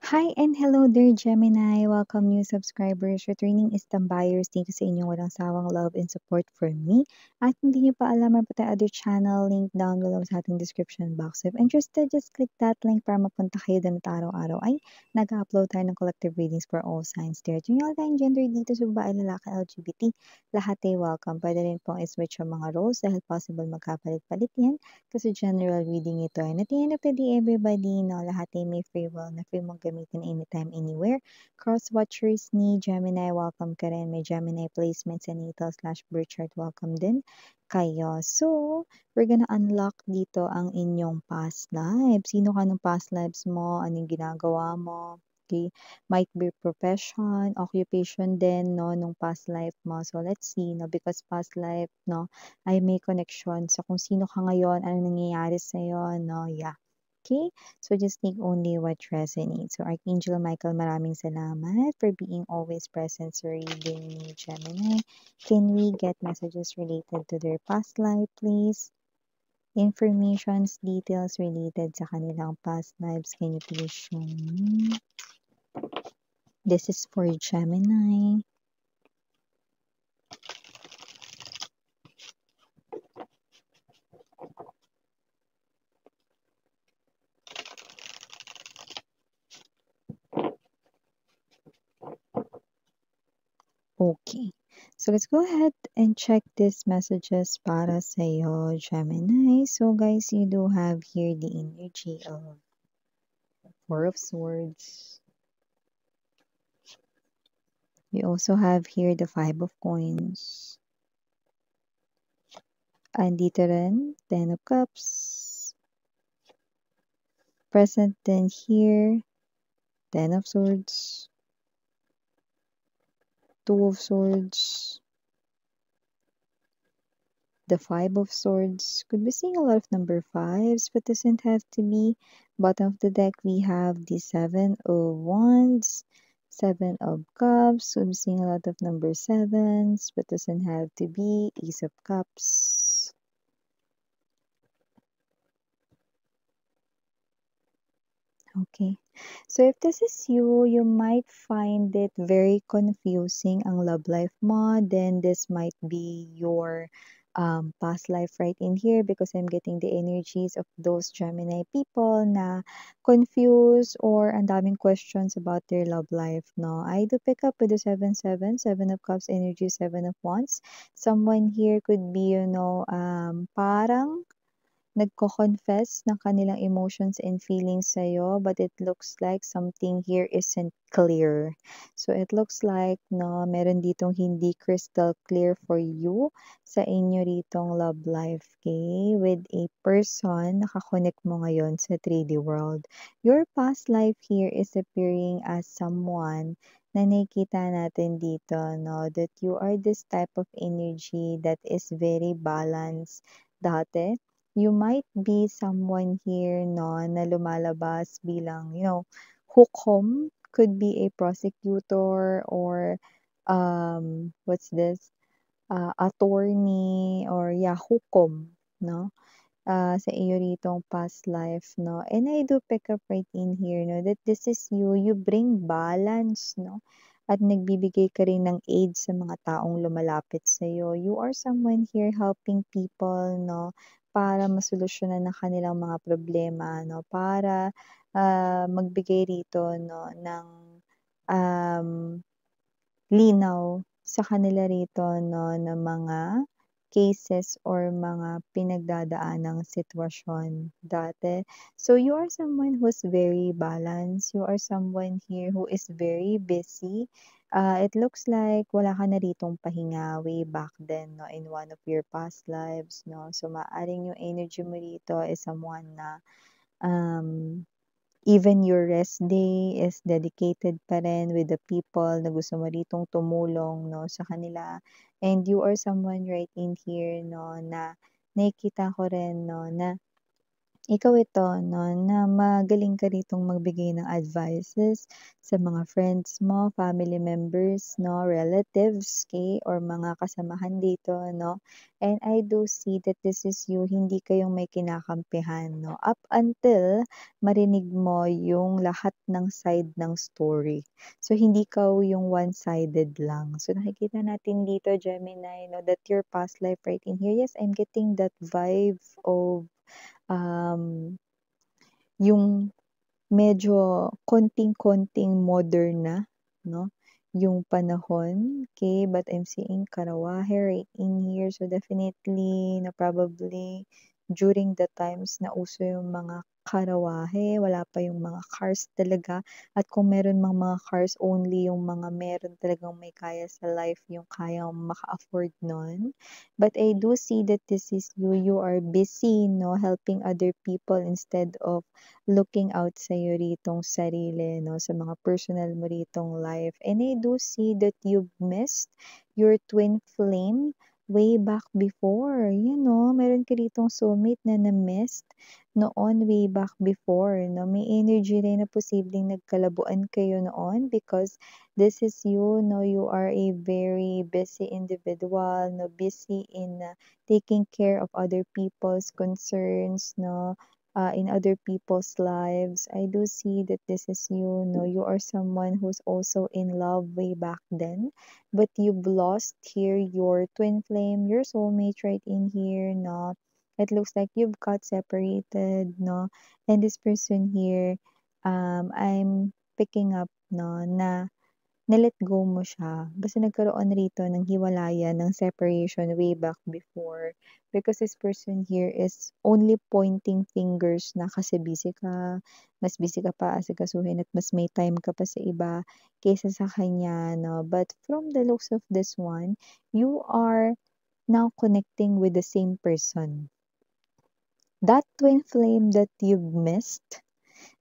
Hi and hello there, Gemini. Welcome new subscribers. Returning is tambayers. Thank you sa inyong walang sawang love and support for me. At hindi nyo pa alam ang pati other channel, link down below sa ating description box. If interested, just click that link para mapunta kayo doon at araw-araw ay nag-upload tayo ng collective readings for all signs there. Kung wala tayong gender dito sa babae, lalaki, LGBT, lahat ay welcome. Pwede rin pong iswitch yung mga roles dahil possible magkapalit-palit yan kasi general reading ito. And at the end of the day, everybody, no, lahat ay may free will na free mong gamitin anytime, anywhere. Cross-watchers ni Gemini, welcome ka rin. May Gemini placements sa natal/birth chart, welcome din kayo. So, we're gonna unlock dito ang inyong past lives. Sino ka ng past lives mo? Anong ginagawa mo? Okay. Might be profession, occupation din, no, nung past life mo. So, let's see, no, because past life, no, ay may connection sa kung sino ka ngayon, anong nangyayari sa'yo, no, yeah. Okay, so just take only what resonates. So Archangel Michael, maraming salamat for being always present sa reading ni Gemini. Can we get messages related to their past life, please? Informations, details related sa kanilang past lives. Can you please show me? This is for Gemini. Okay, so let's go ahead and check these messages para sa'yo, Gemini. So guys, you do have here the energy of Four of Swords. You also have here the Five of Coins. Andito rin, Ten of Cups. Present then here, Ten of Swords. Two of Swords. The Five of Swords. Could be seeing a lot of number fives, but doesn't have to be. Bottom of the deck, we have the Seven of Wands, Seven of Cups. Could be seeing a lot of number sevens, but doesn't have to be. Ace of Cups. Okay. So if this is you, you might find it very confusing ang love life mo. Then this might be your past life right in here because I'm getting the energies of those Gemini people na confused or ang daming questions about their love life, no? I do pick up with the 7-7, Seven of Cups energy, Seven of Wands. Someone here could be, parang nagko-confess ng kanilang emotions and feelings sa'yo, but it looks like something here isn't clear. So it looks like, no, meron ditong hindi crystal clear for you sa inyo ritong love life, okay? With a person, nakakonect mo ngayon sa 3D world. Your past life here is appearing as someone na nakikita natin dito, no, that you are this type of energy that is very balanced dati. You might be someone here, no, na lumalabas bilang, hukom, could be a prosecutor or, what's this, attorney or yeah, hukom, no, sa iyo ritong past life, no. And I do pick up right in here, no, that this is you, you bring balance, no, at nagbibigay ka rin ng aid sa mga taong lumalapit sa'yo. You are someone here helping people, no, para masolusyonan ang kanilang mga problema, no, para magbigay rito, no, ng um, linaw sa kanila rito, no, ng mga cases or mga pinagdadaanang sitwasyon dati. So you are someone who's very balanced. You are someone here who is very busy. It looks like wala ka na ritong pahinga way back then, no, in one of your past lives, no. So maaring yung energy mo rito is someone na um, even your rest day is dedicated pa rin with the people na gusto mo ritong tumulong, no, sa kanila. And you are someone right in here, no, na nakikita ko rin, no, na ikaw ito 'no, na magaling ka ritong magbigay ng advices sa mga friends mo, family members 'no, relatives, okey, or mga kasamahan dito 'no. And I do see that this is you, hindi kayong may kinakampihan 'no, up until marinig mo yung lahat ng side ng story. So, hindi ikaw yung one-sided lang. So, nakikita natin dito Gemini 'no, that your past life right in here, yes, I'm getting that vibe of um, yung medyo konting-konting modern na 'no, yung panahon, okay. But I'm seeing karawahe right in here. So, definitely na probably during the times na uso yung mga karawahe, wala pa yung mga cars talaga, at kung meron mang mga cars, only yung mga meron talagang may kaya sa life yung kayang maka-afford nun. But I do see that this is you, you are busy 'no, helping other people instead of looking out sa'yo ritong sarili 'no, sa mga personal mo ritong life. And I do see that you've missed your twin flame way back before. You know, meron ka ritong soulmate na na-missed noon way back before 'no. May energy rin na posibleng nagkalabuan kayo noon because this is you 'no, you are a very busy individual 'no, busy in taking care of other people's concerns 'no, in other people's lives. I do see that this is you, no, you are someone who's also in love way back then, but you've lost here your twin flame, your soulmate right in here, no. It looks like you've got separated, no, and this person here, I'm picking up, no, na na-let go mo siya. Basta nagkaroon rito ng hiwalayan, ng separation way back before. Because this person here is only pointing fingers na kasi busy ka, mas busy ka pa asikasuhin at mas may time ka pa sa iba kaysa sa kanya, no? But from the looks of this one, you are now connecting with the same person. That twin flame that you've missed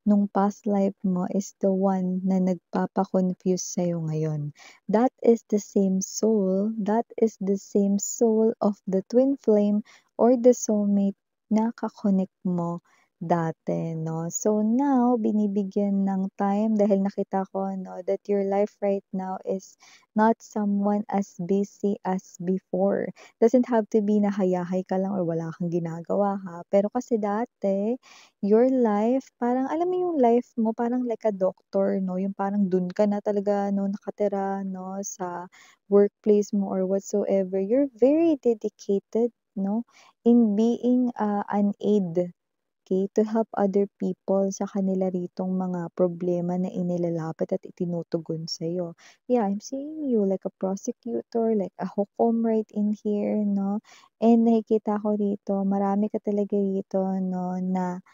nung past life mo is the one na nagpapa-confuse sa'yo ngayon. That is the same soul, that is the same soul of the twin flame or the soulmate na ka-connect mo dati, no? So now, binibigyan ng time dahil nakita ko, no, that your life right now is not someone as busy as before. Doesn't have to be na hayahay ka lang or wala kang ginagawa ha. Pero kasi dati, your life, parang alam mo yung life mo parang like a doctor 'no, yung parang dun ka na talaga 'no, nakatira 'no, sa workplace mo or whatsoever. You're very dedicated 'no, in being, an aid, okay, to help other people sa kanila ritong mga problema na inilalapit at itinutugon sa'yo. Yeah, I'm seeing you like a prosecutor, like a hukom right in here 'no, and nakikita ko rito marami ka talaga rito 'no na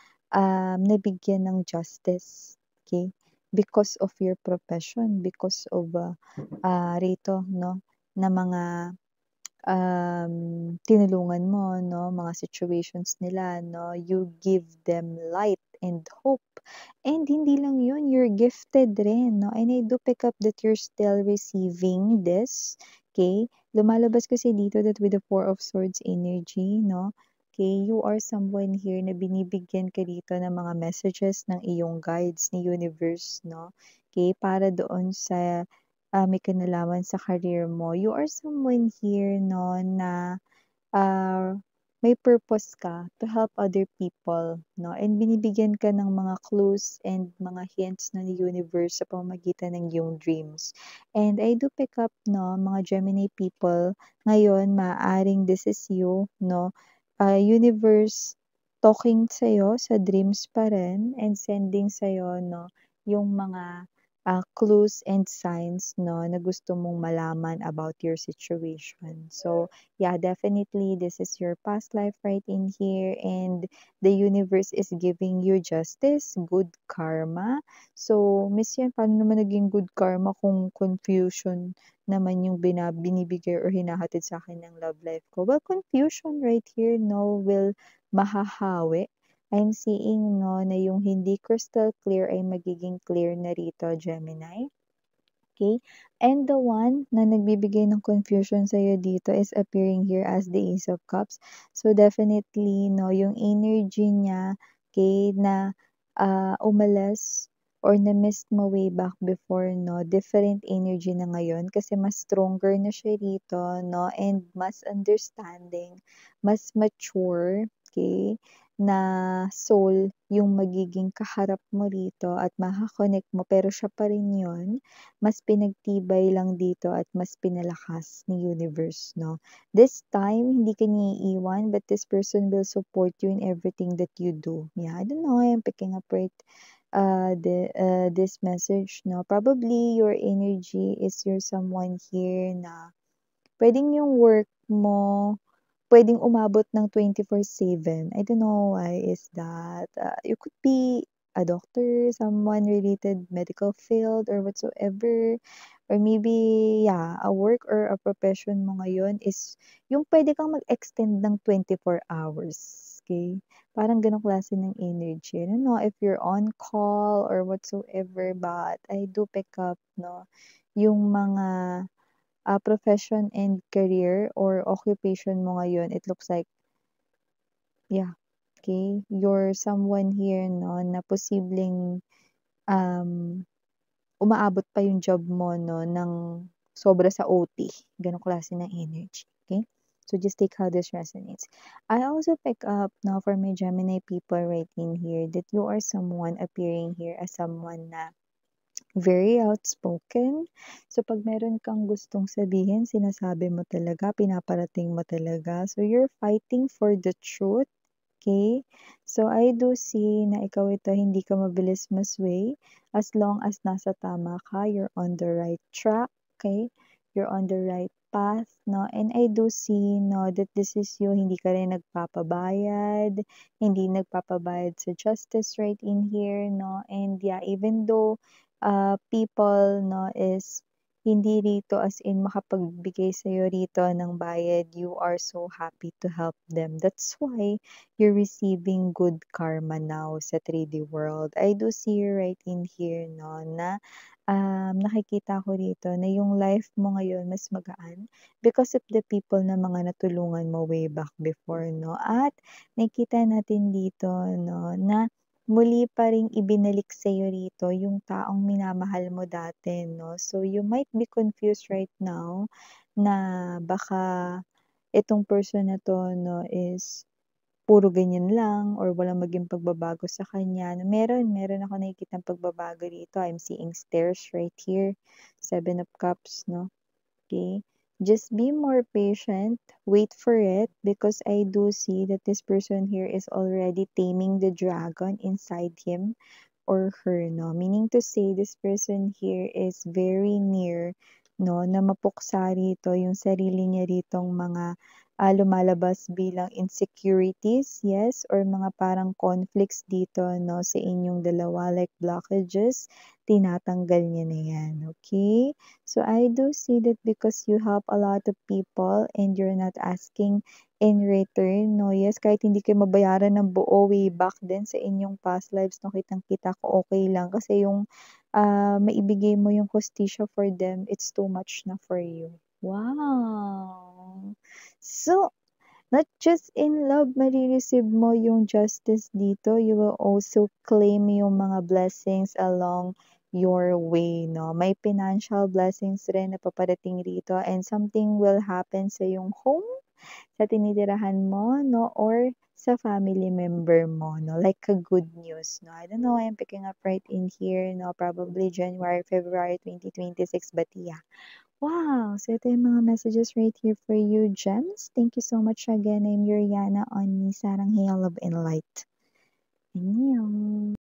nabigyan ng justice, okay, because of your profession, because of, rito 'no, na mga, tinulungan mo 'no, mga situations nila 'no, you give them light and hope. And hindi lang yun, you're gifted rin 'no, and I do pick up that you're still receiving this, okay. Lumalabas kasi dito that with the Four of Swords energy 'no, okay, you are someone here na binibigyan ka dito ng mga messages ng iyong guides ni universe 'no, okay, para doon sa may kinalaman sa career mo. You are someone here 'no na, ah, may purpose ka to help other people 'no, and binibigyan ka ng mga clues and mga hints na ni universe sa pamamagitan ng iyong dreams. And I do pick up 'no, mga Gemini people, ngayon maaaring this is you 'no, universe talking sa'yo sa dreams pa rin and sending sa'yo 'no, yung mga clues and signs 'no, na gusto mong malaman about your situation. So, yeah, definitely this is your past life right in here, and the universe is giving you justice, good karma. So, Miss Yan, paano naman naging good karma kung confusion naman yung binibigay or hinahatid sa akin ng love life ko? Well, confusion right here 'no, will mahahawi. I'm seeing 'no, na yung hindi crystal clear ay magiging clear na rito, Gemini, okay. And the one na nagbibigay ng confusion sa'yo dito is appearing here as the Ace of Cups. So, definitely 'no, yung energy niya okay, na, umalas or na-miss mo way back before 'no, different energy na ngayon kasi mas stronger na siya rito 'no, and mas understanding, mas mature, okay, na soul yung magiging kaharap mo rito at maka-connect mo pero siya pa rin yun, mas pinagtibay lang dito at mas pinalakas ni universe 'no. This time, hindi ka niya iiwan but this person will support you in everything that you do. Yeah, I don't know, I'm picking up right this message, no? Probably your energy is your someone here na puwedeng yung work mo puwedeng umabot ng 24/7. I don't know why is that. You could be a doctor, someone related medical field or whatsoever, or maybe, yeah, a work or a profession mo ngayon is yung puwede kang mag-extend ng 24 hours, okay? Parang gano'ng klase ng energy. I don't know if you're on call or whatsoever, but I do pick up 'no, yung mga profession and career or occupation mo ngayon, it looks like, yeah, okay, you're someone here 'no, na posibleng, um, umaabot pa yung job mo 'no, ng sobra sa OT, gano'ng klase ng energy, okay? So, just take how this resonates. I also pick up now for my Gemini people right in here that you are someone appearing here as someone na very outspoken. So, 'pag meron kang gustong sabihin, sinasabi mo talaga, pinaparating mo talaga. So, you're fighting for the truth, okay? So, I do see na ikaw ito, hindi ka mabilis masway. As long as nasa tama ka, you're on the right track, okay? You're on the right path, no? And I do see, no, that this is you, hindi ka rin nagpapabayad, hindi nagpapabayad sa justice right in here, no? And yeah, even though people 'no is hindi rito as in makapagbigay sa'yo rito ng bayad, you are so happy to help them. That's why you're receiving good karma now sa 3D world. I do see you right in here 'no, na, nakikita ko rito na yung life mo ngayon mas magaan because of the people na mga natulungan mo way back before 'no. At nakikita natin dito 'no, na muli pa ring ibinalik sa'yo rito yung taong minamahal mo dati 'no. So, you might be confused right now na baka itong person na 'to 'no is puro ganyan lang or walang maging pagbabago sa kanya. Meron ako nakikitang pagbabago dito. I'm seeing stairs right here, 7 of Cups 'no. Okay, just be more patient, wait for it because I do see that this person here is already taming the dragon inside him or her 'no. Meaning to say this person here is very near 'no, na mapuksa rito yung sarili niya ritong mga, lumalabas bilang insecurities, yes, or mga parang conflicts dito 'no, sa inyong dalawa like blockages, tinatanggal niya na 'yan, okay? So, I do see that because you help a lot of people and you're not asking in return 'no. Yes, kahit hindi kayo mabayaran ng buo way back din sa inyong past lives 'no, kitang-kita ko okey lang kasi yung, maibigay mo yung hustisya for them, it's too much na for you. Wow! So, not just in love mare-receive mo yung justice dito, you will also claim yung mga blessings along your way 'no. May financial blessings rin na paparating rito and something will happen sa iyong home, sa tinitirahan mo 'no, or sa family member mo 'no, like a good news 'no. I don't know, I'm picking up right in here 'no, probably January, February 2026, but yeah. Wow! So ito yung mga messages right here for you, gems. Thank you so much again. I'm Yuriana on Sarang Hail Love and Light. Annyeong!